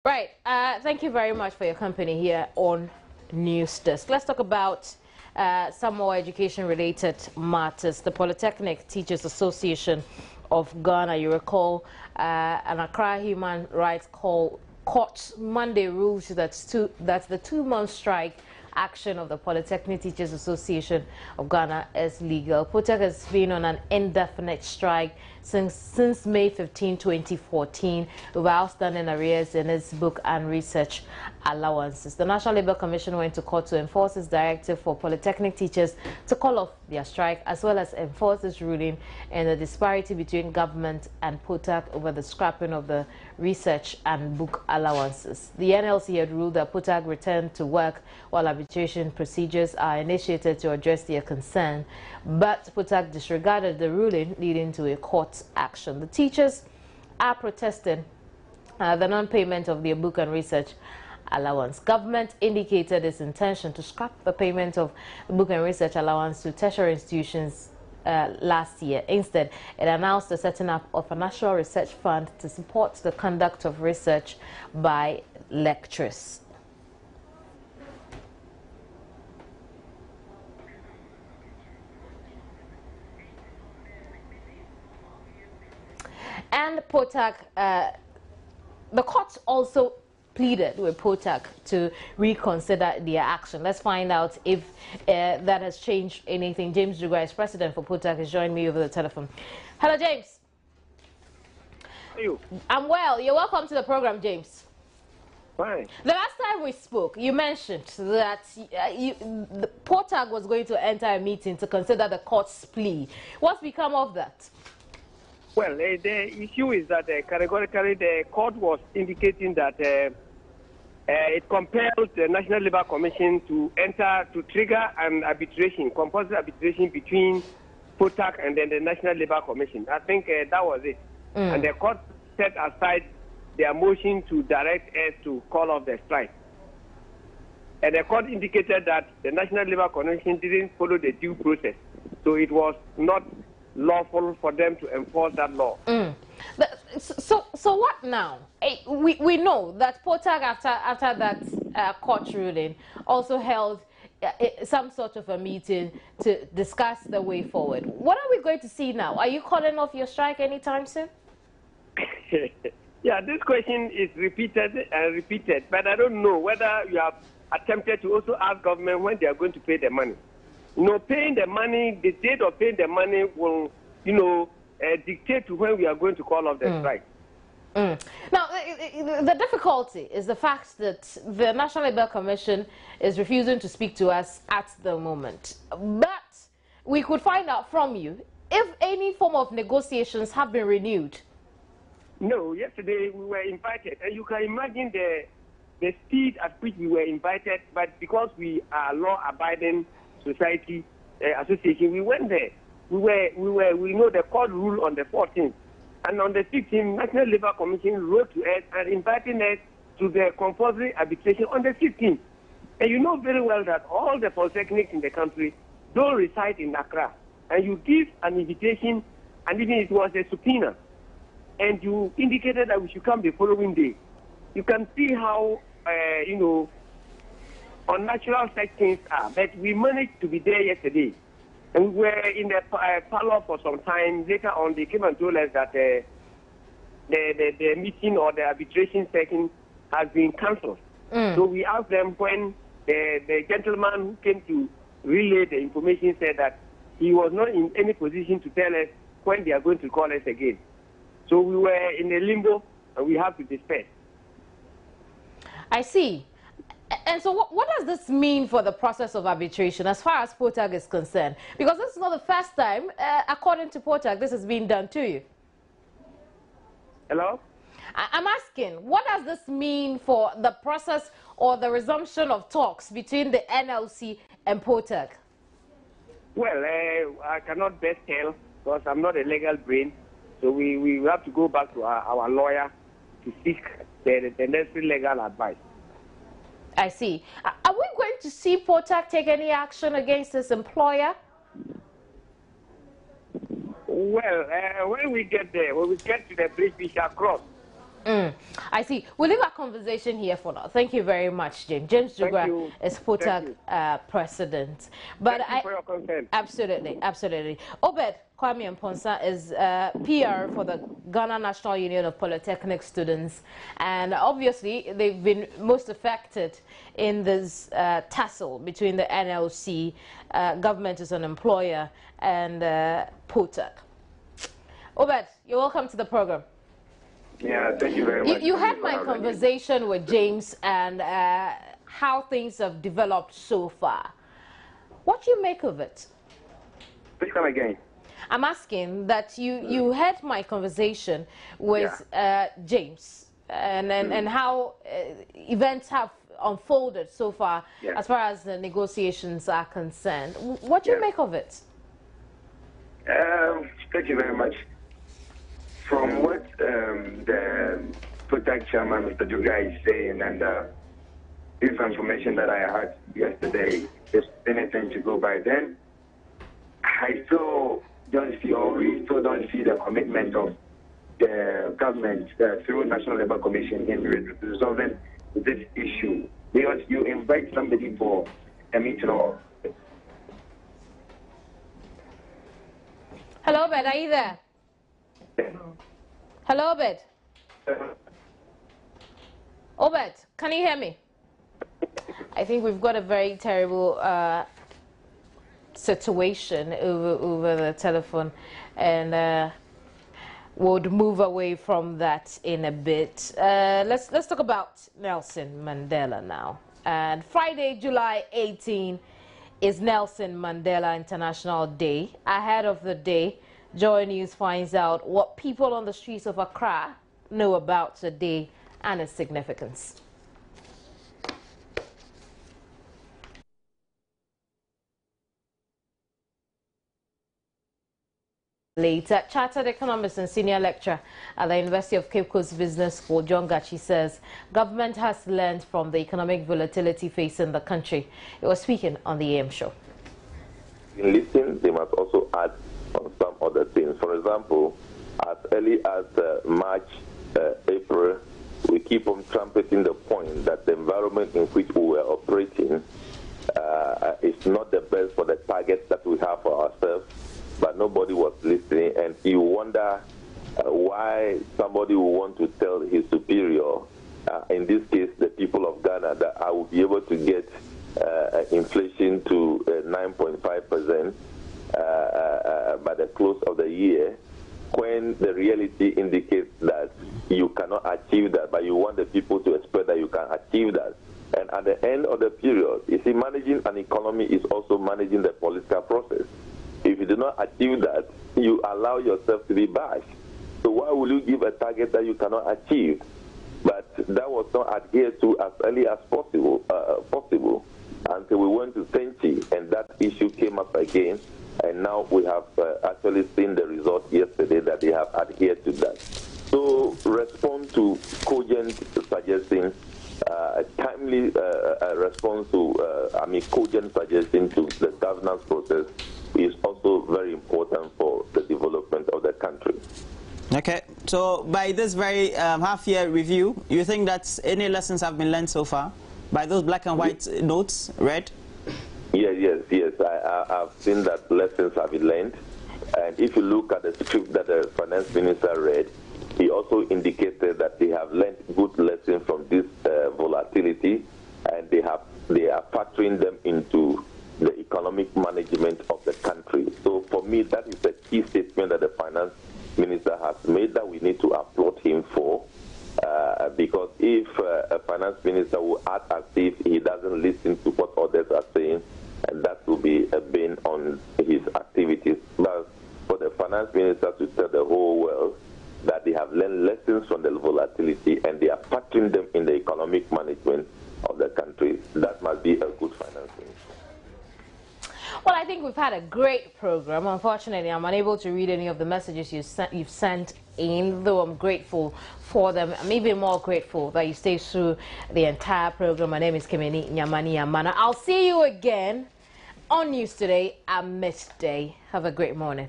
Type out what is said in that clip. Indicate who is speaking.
Speaker 1: Right. Thank you very much for your company here on News Desk. Let's talk about some more education-related matters. The Polytechnic Teachers Association of Ghana, you recall, an Accra Human Rights Court Monday ruled that the two-month strike action of the Polytechnic Teachers Association of Ghana is legal. POTAG has been on an indefinite strike since May 15, 2014, with outstanding arrears in its book and research allowances. The National Labour Commission went to court to enforce its directive for Polytechnic teachers to call off their strike, as well as enforce its ruling in the disparity between government and POTAG over the scrapping of the research and book allowances. The NLC had ruled that POTAG returned to work while arbitration procedures are initiated to address their concern, but POTAG disregarded the ruling, leading to a court action. The teachers are protesting the non-payment of their book and research allowance. Government indicated its intention to scrap the payment of the book and research allowance to tertiary institutions last year. Instead, it announced the setting up of a national research fund to support the conduct of research by lecturers. And POTAG, the court also pleaded with POTAG to reconsider their action. Let's find out if that has changed anything. James Dugua is president for POTAG, has joined me over the telephone. Hello, James.
Speaker 2: How are you?
Speaker 1: I'm well. You're welcome to the program, James.
Speaker 2: Fine.
Speaker 1: The last time we spoke, you mentioned that the POTAG was going to enter a meeting to consider the court's plea. What's become of that?
Speaker 2: Well, the issue is that categorically the court was indicating that it compelled the National Labour Commission to trigger an arbitration, compulsory arbitration between POTAG and then the National Labour Commission. I think that was it. And the court set aside their motion to direct us to call off the strike. And the court indicated that the National Labour Commission didn't follow the due process. So it was not lawful for them to enforce that law. So
Speaker 1: what now? We know that POTAG, after that court ruling, also held some sort of a meeting to discuss the way forward. What are we going to see now? Are you calling off your strike anytime soon?
Speaker 2: Yeah, this question is repeated and repeated, but I don't know whether you have attempted to also ask government when they are going to pay the money. You know, paying the money, the date of paying the money will, dictate to when we are going to call off the strike.
Speaker 1: Now, the difficulty is the fact that the National Labour Commission is refusing to speak to us at the moment. But we could find out from you if any form of negotiations have been renewed.
Speaker 2: No, yesterday we were invited, and you can imagine the speed at which we were invited, but because we are law-abiding society association, we went there. We know the court ruled on the 14th, and on the 15th, National Labour Commission wrote to us and inviting us to the compulsory arbitration on the 15th. And you know very well that all the polytechnics in the country don't reside in Accra, and you give an invitation, and even it was a subpoena, and you indicated that we should come the following day. You can see how unnatural such things are, but we managed to be there yesterday. And we were in the parlor for some time. Later on, they came and told us that the meeting or the arbitration session has been cancelled. So we asked them when the gentleman who came to relay the information said that he was not in any position to tell us when they are going to call us again. So we were in a limbo, and we have to disperse.
Speaker 1: I see. And so what does this mean for the process of arbitration as far as POTAG is concerned? Because this is not the first time, according to POTAG, this has been done to you.
Speaker 2: Hello?
Speaker 1: I'm asking, what does this mean for the process or the resumption of talks between the NLC and POTAG?
Speaker 2: Well, I cannot best tell because I'm not a legal brain. So we have to go back to our lawyer to seek the necessary legal advice.
Speaker 1: I see. Are we going to see POTAG take any action against his employer?
Speaker 2: Well, when we get there, when we get to the bridge, we shall cross.
Speaker 1: I see. We'll leave our conversation here for now. Thank you very much, James. James Jugua is POTAG president. But
Speaker 2: Thank you for your consent.
Speaker 1: Absolutely, absolutely. Obed Kwame Mponsa is PR for the Ghana National Union of Polytechnic Students, and obviously they've been most affected in this tussle between the NLC, government as an employer, and POTAG. Obed, you're welcome to the program.
Speaker 2: Yeah, thank you very much.
Speaker 1: You had my conversation with James and how things have developed so far. What do you make of it?
Speaker 2: Please come again.
Speaker 1: I'm asking that you had my conversation with James and how events have unfolded so far as far as the negotiations are concerned. What do you make of it?
Speaker 2: Thank you very much. From what the POTAG chairman, Mr. Jugua, is saying, and this information that I had yesterday, if anything to go by then, I still don't see, or we still don't see the commitment of the government through National Labour Commission in resolving this issue. Because you invite somebody for a meeting or...
Speaker 1: Hello, Ben, are you there? Hello, Obed. Obed, can you hear me? I think we've got a very terrible situation over the telephone, and we'll move away from that in a bit. Let's talk about Nelson Mandela now. And Friday, July 18, is Nelson Mandela International Day. Ahead of the day, Joy News finds out what people on the streets of Accra know about the day and its significance. Later, chartered economist and senior lecturer at the University of Cape Coast Business School, John Gachi, says government has learned from the economic volatility facing the country. He was speaking on the AM show.
Speaker 3: In listening, they must also add on some other things. For example, as early as March, April, we keep on trumpeting the point that the environment in which we were operating is not the best for the targets that we have for ourselves, but nobody was listening, and you wonder why somebody would want to tell his superior, in this case the people of Ghana, that I will be able to get inflation to 9.5% by the close of the year, when the reality indicates that you cannot achieve that, but you want the people to expect that you can achieve that. And at the end of the period, you see, managing an economy is also managing the political process. If you do not achieve that, you allow yourself to be bashed. So why will you give a target that you cannot achieve? But that was not adhered to as early as possible until we went to Senchi, and that issue came up again. And now we have actually seen the result yesterday that they have adhered to that. So respond to cogent suggestions, timely response to, cogent suggestion to the governance process is also very important for the development of the country.
Speaker 4: Okay, so by this very half-year review, you think that any lessons have been learned so far by those black and white notes read?
Speaker 3: Yes. I've seen that lessons have been learned. And if you look at the script that the finance minister read, he also indicated that they have learned good lessons from this volatility, and they are factoring them into the economic management of the country. So for me, that is a key statement that the finance minister has made that we need to applaud him for, because if a finance minister will act as if he doesn't listen to what others are saying, and that will be a bane on his activities. But for the finance minister to tell the whole world that they have learned lessons from the volatility and they are factoring them in the economic management of the country, that must be a good finance minister.
Speaker 1: Well, I think we've had a great program. Unfortunately, I'm unable to read any of the messages you've sent in, though I'm grateful for them. I'm even more grateful that you stayed through the entire program. My name is Kemeni Nyamani Amana. I'll see you again on News Today at midday. Have a great morning.